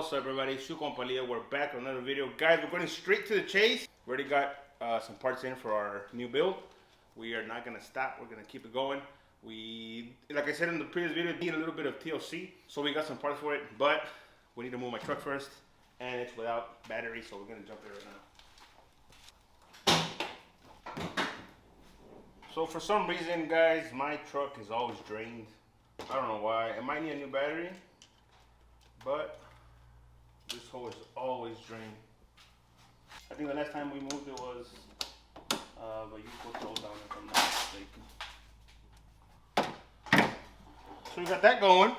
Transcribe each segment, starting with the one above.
What's up, everybody? We're back with another video. Guys, we're going straight to the chase. We already got some parts in for our new build. We are not going to stop. We're going to keep it going. We, like I said in the previous video, need a little bit of TLC. So we got some parts for it. But we need to move my truck first. And it's without battery, so we're going to jump there right now. So for some reason, guys, my truck is always drained. I don't know why. It might need a new battery. But this hole is always drained. I think the last time we moved it was but you put those down if I'm not mistaken. So we got that going.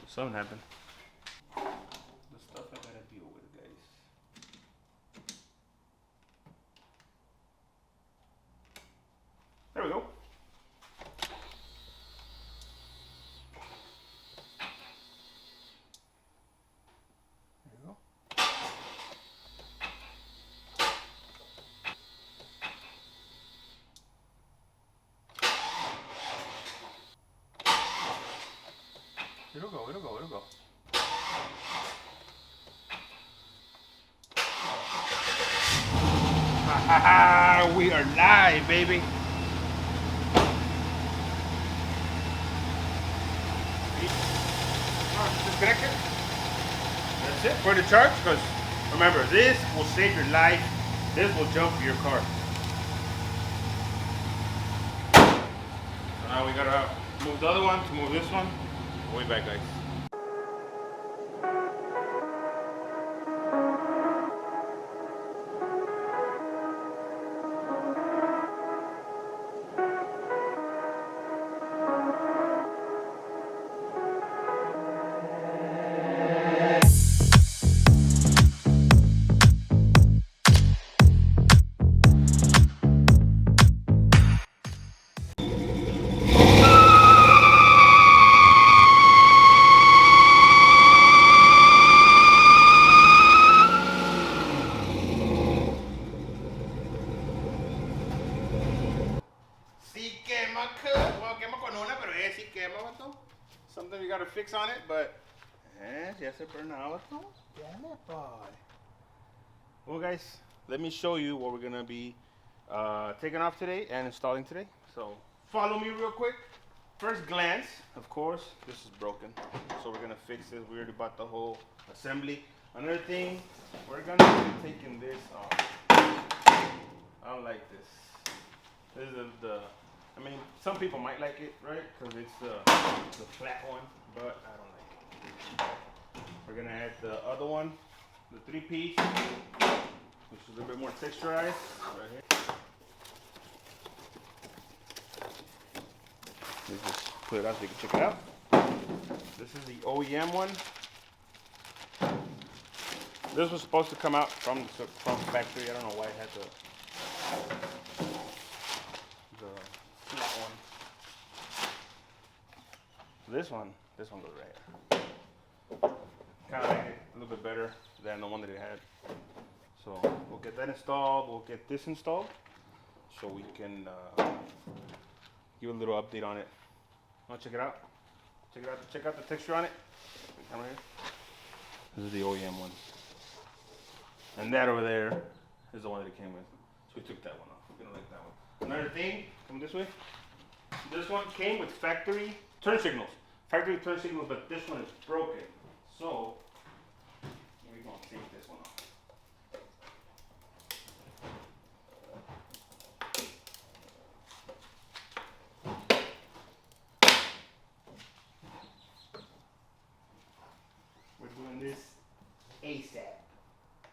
Something happened. The stuff I gotta deal with, guys. There we go. It'll go, it'll go, it'll go. Ha ha ha! We are live, baby! Disconnect it. That's it for the charge, because remember, this will save your life. This will jump for your car. So now we gotta move the other one to move this one. We'll be back, guys. Something you gotta fix on it, but yes, it burned out. Damn it, boy. Well, guys, let me show you what we're gonna be taking off today and installing today. So follow me real quick. First glance, of course, this is broken, so we're gonna fix this. We already bought the whole assembly. Another thing, we're gonna be taking this off. I don't like this. This is the I mean, some people might like it, right? Because it's the flat one, but I don't like it. We're gonna add the other one, the 3-piece, which is a little bit more texturized, right here. Let's just put it out so you can check it out. This is the OEM one. This was supposed to come out from factory. I don't know why it had the flat one. So this one goes right here. Kind of like it a little bit better than the one that it had. So we'll get that installed. We'll get this installed so we can give a little update on it. Want to check it out? Check out the texture on it. Come right here. This is the OEM one. And that over there is the one that it came with. So we took that one off. We don't like that one. Another thing, come this way. This one came with factory turn signals. Factory turn signals, but this one is broken. So we're gonna take this one off. We're doing this ASAP.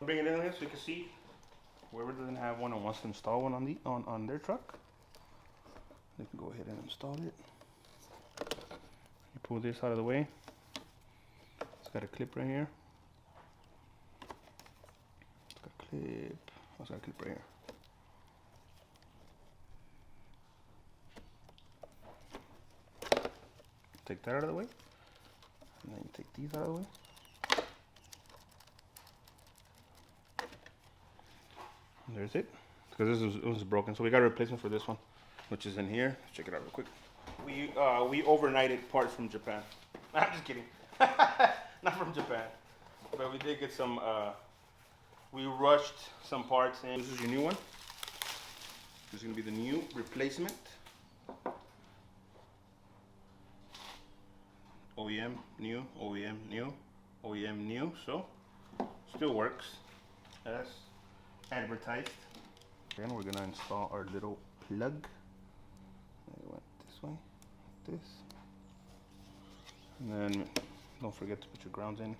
Bring it in here so you can see. Whoever doesn't have one and wants to install one on their truck, they can go ahead and install it. You pull this out of the way. It's got a clip right here. It's got a clip. Oh, it's got a clip right here. Take that out of the way. And then you take these out of the way. There's it. Because it was broken, so we got a replacement for this one, which is in here. Check it out real quick. we overnighted parts from Japan. I'm just kidding. Not from Japan, but we did get some. We rushed some parts, and this is your new one. This is gonna be the new replacement. OEM new, OEM new, OEM new. So still works as advertised. Then we're gonna install our little plug. It went this way, this, and then don't forget to put your grounds in.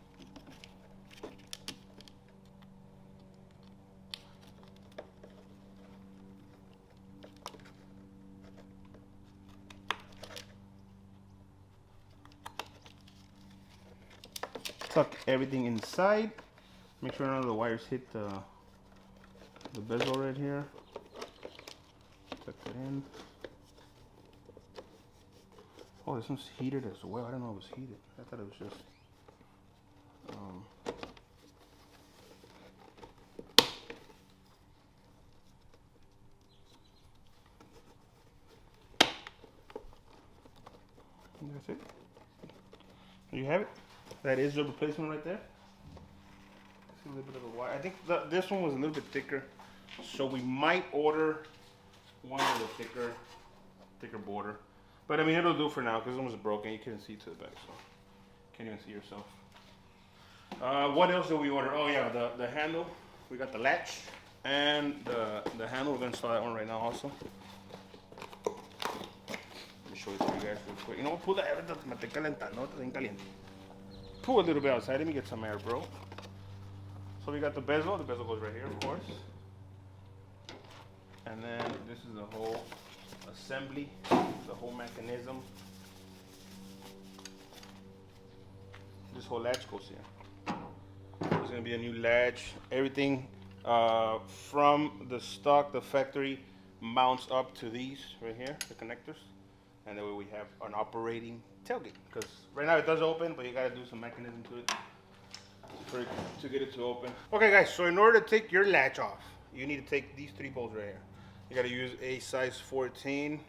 Tuck everything inside. Make sure none of the wires hit the bezel right here. Tuck it in. Oh, this one's heated as well. I didn't know it was heated. I thought it was just that's it. There you have it. That is the replacement right there. See a little bit of the wire. I think this one was a little bit thicker, so we might order one with a thicker border. But I mean, it'll do for now because this one was broken. You couldn't see to the back, so can't even see yourself. What else did we order? Oh yeah, the handle. We got the latch and the handle. We're gonna install that one right now also. Let me show it to you guys real quick. You know, pull the air. Pull a little bit outside. Let me get some air, bro. So we got the bezel. The bezel goes right here, of course. And then this is the whole assembly, the whole mechanism. This whole latch goes here. There's gonna be a new latch. Everything from the stock, the factory, mounts up to these right here, the connectors. And that way we have an operating tailgate. Because right now it does open, but you gotta do some mechanism to it to get it to open. Okay guys, so in order to take your latch off, you need to take these 3 bolts right here. You gotta use a size 14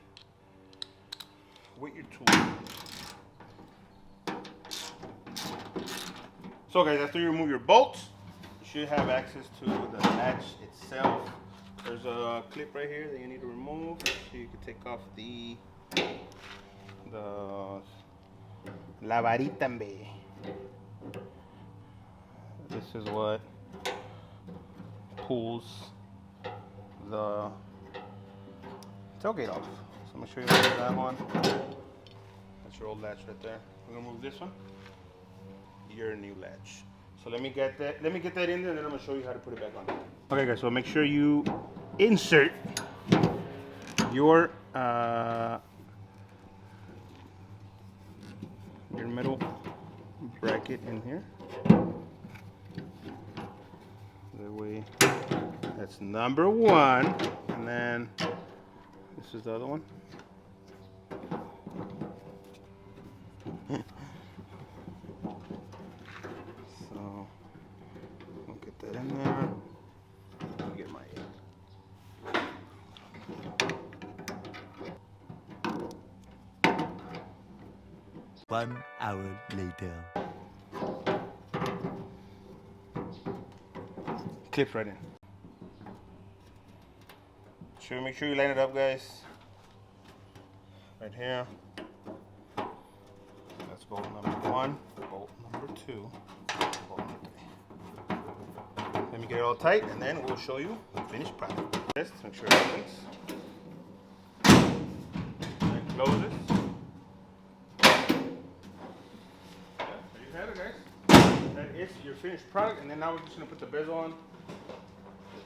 with your tool. So guys, after you remove your bolts, you should have access to the latch itself. There's a clip right here that you need to remove, so you can take off la varita, hombre. This is what pulls the tailgate off. So I'm gonna show you that one. That's your old latch right there. We're gonna move this one. Your new latch. So let me get that in there, and then I'm gonna show you how to put it back on. Okay guys, so make sure you insert your middle bracket in here. That way, that's number 1, and then this is the other one. So I'll get that in there. I'll get my 1 hour later. Clips right in. Make sure you line it up, guys. Right here. That's bolt number 1, bolt number 2, bolt number 3. Let me get it all tight, and then we'll show you the finished product. Just make sure it opens. And closes. Yeah, there you have it, guys. That is your finished product, and then now we're just gonna put the bezel on.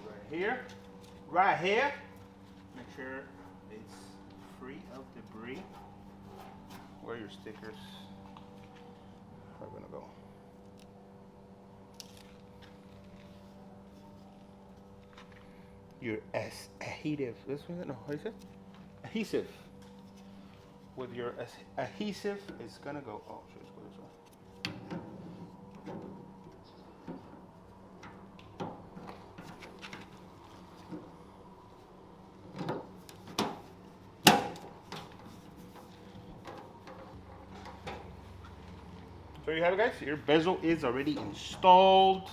Right here. Right here. Make sure it's free of debris. Where your stickers are gonna go. Your adhesive. This one? No, what is it? Adhesive. With your adhesive, it's gonna go. Oh, sure, let's go this way. there you have it, guys. Your bezel is already installed.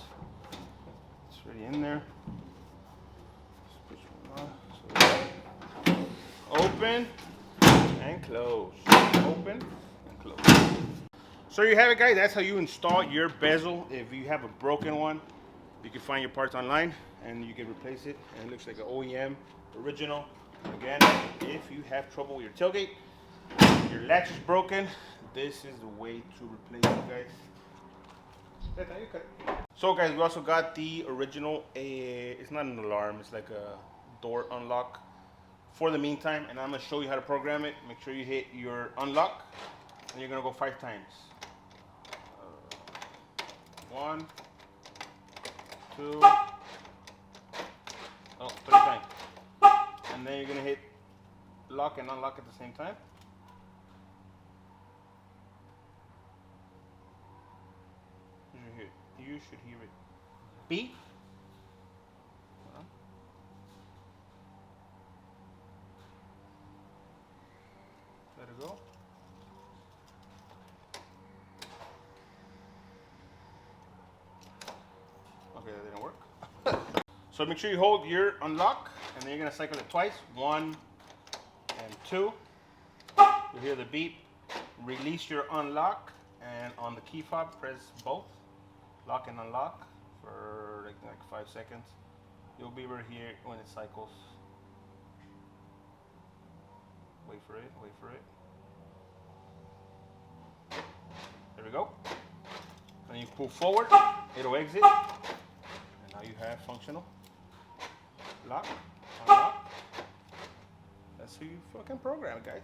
It's already in there. So, open and close. Open and close. So you have it, guys. That's how you install your bezel. If you have a broken one, you can find your parts online and you can replace it. And it looks like an OEM original. Again, if you have trouble with your tailgate, your latch is broken, this is the way to replace it, guys. So guys, we also got the original, it's not an alarm, it's like a door unlock for the meantime, and I'm going to show you how to program it. Make sure you hit your unlock, and you're going to go 5 times. 1, 2, 3 times. And then you're going to hit lock and unlock at the same time. You should hear it beep. Let it go. Okay, that didn't work. So make sure you hold your unlock, and then you're gonna cycle it twice. 1 and 2. You hear the beep. Release your unlock, and on the key fob, press both. Lock and unlock for like 5 seconds. You'll be right here when it cycles. Wait for it, wait for it. There we go. And you pull forward, it'll exit. And now you have functional lock, unlock. That's who you fucking program, guys.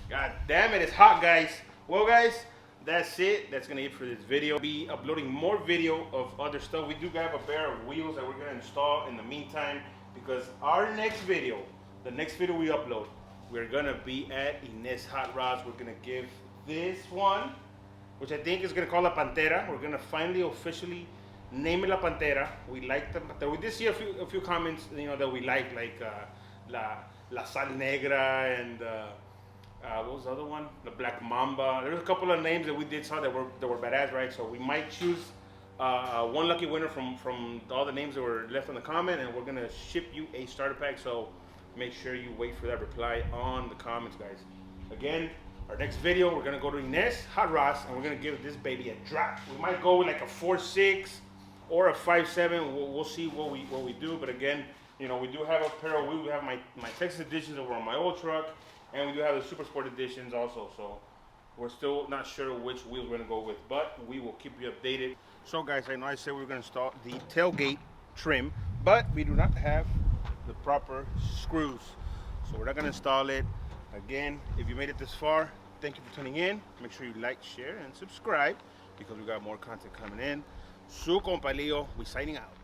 God damn it, it's hot, guys. Well, guys, that's it. That's gonna be it for this video. I'll be uploading more video of other stuff. We do have a pair of wheels that we're gonna install in the meantime, because our next video, the next video we upload, we're gonna be at Ines Hot Rods. We're gonna give this one, which I think is gonna call a Pantera. We're gonna finally officially name it La Pantera. We like the Pantera. We did see a few comments, you know, that we like La Sal Negra and what was the other one? The Black Mamba. There's a couple of names that we did saw that were badass, right? So we might choose one lucky winner from all the names that were left in the comment, and we're gonna ship you a starter pack. So make sure you wait for that reply on the comments, guys. Again, our next video, we're gonna go to Ines Hot Rods, and we're gonna give this baby a drop. We might go with like a 4.6 or a 5.7. We'll see what we do. But again, you know, we do have a pair of wheels. We have my Texas editions over on my old truck. And we do have the Super Sport editions also, so we're still not sure which wheels we're gonna go with, but we will keep you updated. So guys, I know I said we were gonna install the tailgate trim, but we do not have the proper screws, so we're not gonna install it. Again, if you made it this far, thank you for tuning in. Make sure you like, share, and subscribe, because we got more content coming in. Su compa Leo, we signing out.